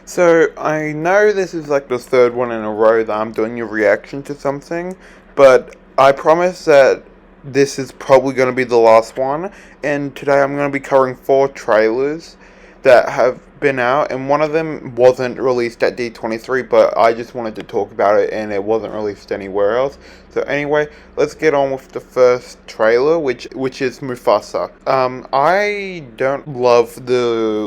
So, I know this is like the third one in a row that I'm doing a reaction to something, but I promise that this is probably going to be the last one, and today I'm going to be covering 4 trailers that have been out, and one of them wasn't released at D23, but I just wanted to talk about it, and it wasn't released anywhere else. So anyway, let's get on with the first trailer, which is Mufasa. I don't love the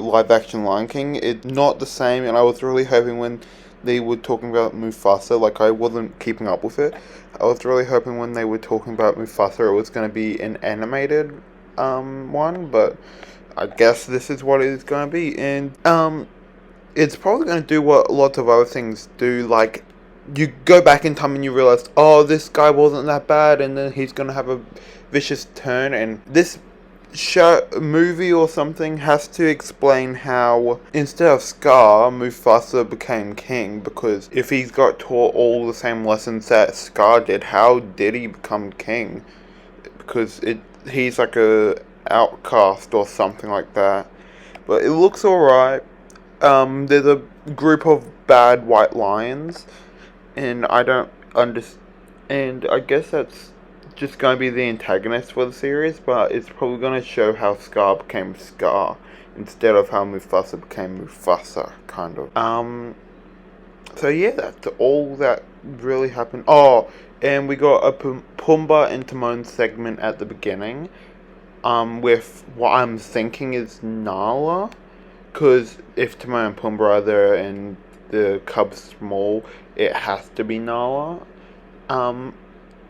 live action Lion King. It's not the same, and I was really hoping when they were talking about Mufasa, like I wasn't keeping up with it. I was really hoping when they were talking about Mufasa, it was going to be an animated one, but I guess this is what it's going to be, and it's probably going to do what lots of other things do, like you go back in time and you realize, oh, this guy wasn't that bad, and then he's going to have a vicious turn, and this movie or something has to explain how instead of Scar, Mufasa became king, because if he's got taught all the same lessons that Scar did, how did he become king? Because he's like a outcast or something like that. But it looks alright. There's a group of bad white lions, and I don't understand. And I guess that's just going to be the antagonist for the series, but it's probably going to show how Scar became Scar instead of how Mufasa became Mufasa, kind of. So yeah, that's all that really happened. Oh, and we got a Pumbaa and Timon segment at the beginning, with what I'm thinking is Nala, because if Timon and Pumbaa are there and the cub's small, it has to be Nala.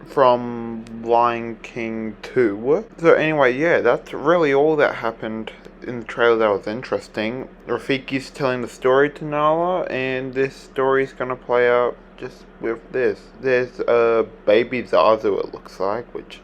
From Lion King 2. So anyway, yeah, that's really all that happened in the trailer that was interesting. Rafiki's telling the story to Nala, and this story's gonna play out just with this. There's a baby Zazu, it looks like, which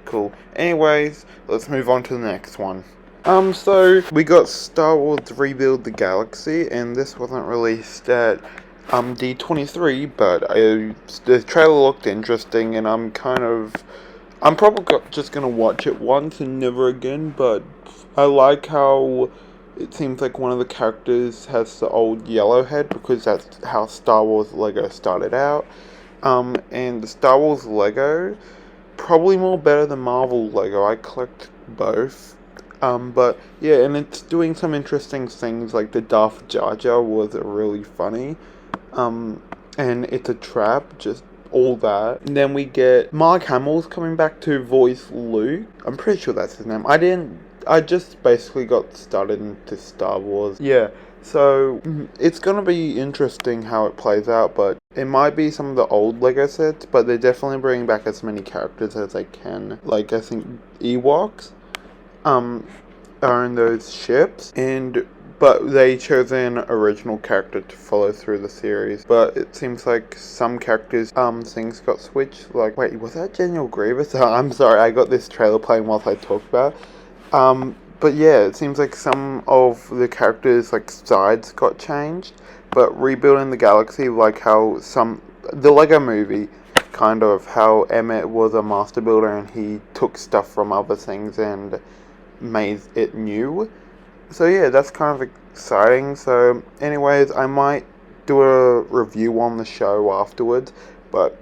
cool. Anyways, let's move on to the next one. So we got Star Wars Rebuild the Galaxy, and this wasn't released at D23, but the trailer looked interesting, and I'm probably just gonna watch it once and never again, but I like how it seems like one of the characters has the old yellow head, because that's how Star Wars Lego started out, and the Star Wars Lego, probably more better than Marvel Lego. I collect both. But yeah, and it's doing some interesting things, like the Darth Jar Jar was really funny. And it's a trap, just all that. And then we get Mark Hamill's coming back to voice Luke. I'm pretty sure that's his name. I just basically got started into Star Wars. Yeah, so it's gonna be interesting how it plays out, but it might be some of the old Lego sets, but they're definitely bringing back as many characters as they can. Like, I think Ewoks, are in those ships, but they chose an original character to follow through the series. But it seems like some characters, things got switched. Like, wait, was that General Grievous? I'm sorry, I got this trailer playing whilst I talk about it. But yeah, it seems like some of the characters, like, sides got changed. But Rebuilding the Galaxy, like how the Lego movie, kind of how Emmett was a master builder and he took stuff from other things and made it new. So yeah, that's kind of exciting. So anyways, I might do a review on the show afterwards, but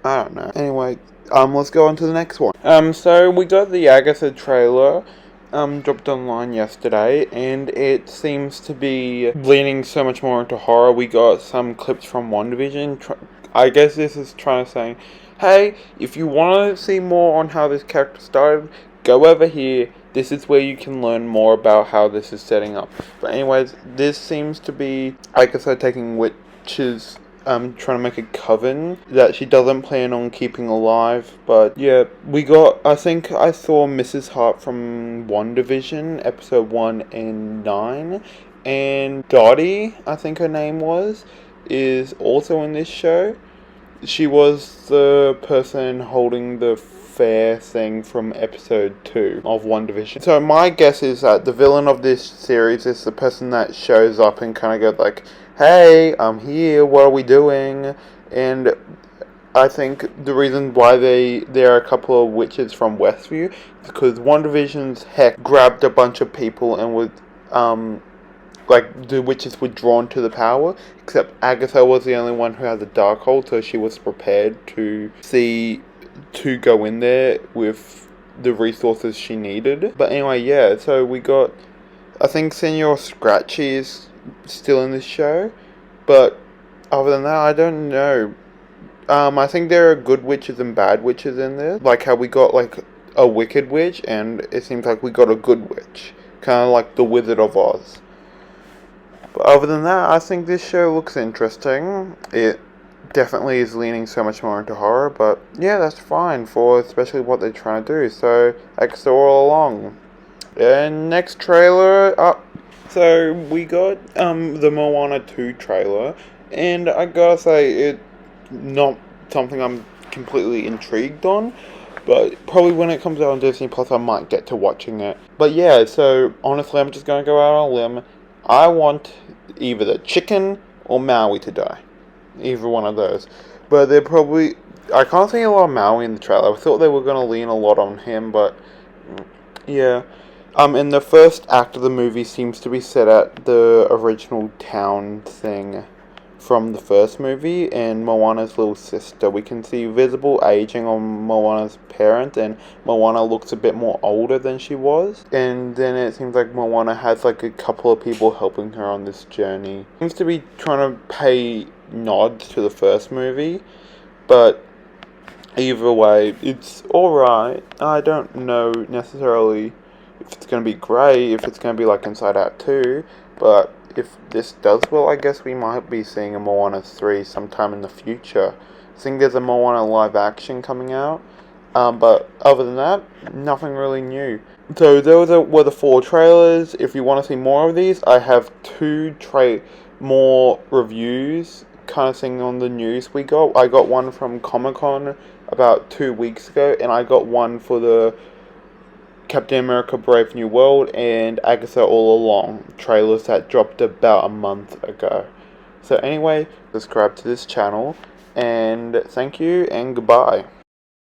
I don't know. Anyway, let's go on to the next one. So we got the Agatha trailer, dropped online yesterday, and it seems to be leaning so much more into horror. We got some clips from WandaVision. I guess this is trying to say, hey, if you want to see more on how this character started, go over here. This is where you can learn more about how this is setting up. But anyways, this seems to be Agatha taking witches, trying to make a coven that she doesn't plan on keeping alive. But yeah, I think I saw Mrs. Hart from WandaVision, episode 1 and 9. And Dottie, I think her name was, is also in this show. She was the person holding the fair thing from episode 2 of WandaVision. So my guess is that the villain of this series is the person that shows up and kind of goes like, hey, I'm here, what are we doing? And I think the reason why there are a couple of witches from Westview is because WandaVision's Heck grabbed a bunch of people and was like the witches were drawn to the power, except Agatha was the only one who had the Darkhold, so she was prepared to go in there with the resources she needed. But anyway, yeah, so we got, I think Senor Scratchy is still in this show, but other than that, I don't know. I think there are good witches and bad witches in there, like how we got like a wicked witch, and it seems like we got a good witch, kind of like the Wizard of Oz. But other than that, I think this show looks interesting. It definitely is leaning so much more into horror, but yeah, that's fine for especially what they're trying to do. So I guess they're all along. And next trailer up. So we got the Moana 2 trailer, and I gotta say it's not something I'm completely intrigued on, but probably when it comes out on Disney Plus I might get to watching it. But yeah, so honestly I'm just gonna go out on a limb. I want either the chicken or Maui to die. Either one of those. But they're probably, I can't see a lot of Maui in the trailer. I thought they were gonna lean a lot on him, but yeah. And the first act of the movie seems to be set at the original town thing from the first movie, and Moana's little sister. We can see visible aging on Moana's parent, and Moana looks a bit more older than she was. And then it seems like Moana has like a couple of people helping her on this journey. Seems to be trying to pay nods to the first movie, but either way, it's alright. I don't know necessarily if it's going to be great, if it's going to be like Inside Out 2, but if this does well, I guess we might be seeing a Moana 3 sometime in the future. I think there's a Moana live action coming out, but other than that, nothing really new. So those were the 4 trailers. If you want to see more of these, I have 2 more reviews kind of thing on the news we got. I got one from Comic-Con about 2 weeks ago, and I got one for the Captain America Brave New World and Agatha All Along trailers that dropped about a month ago. So anyway, subscribe to this channel, and thank you and goodbye.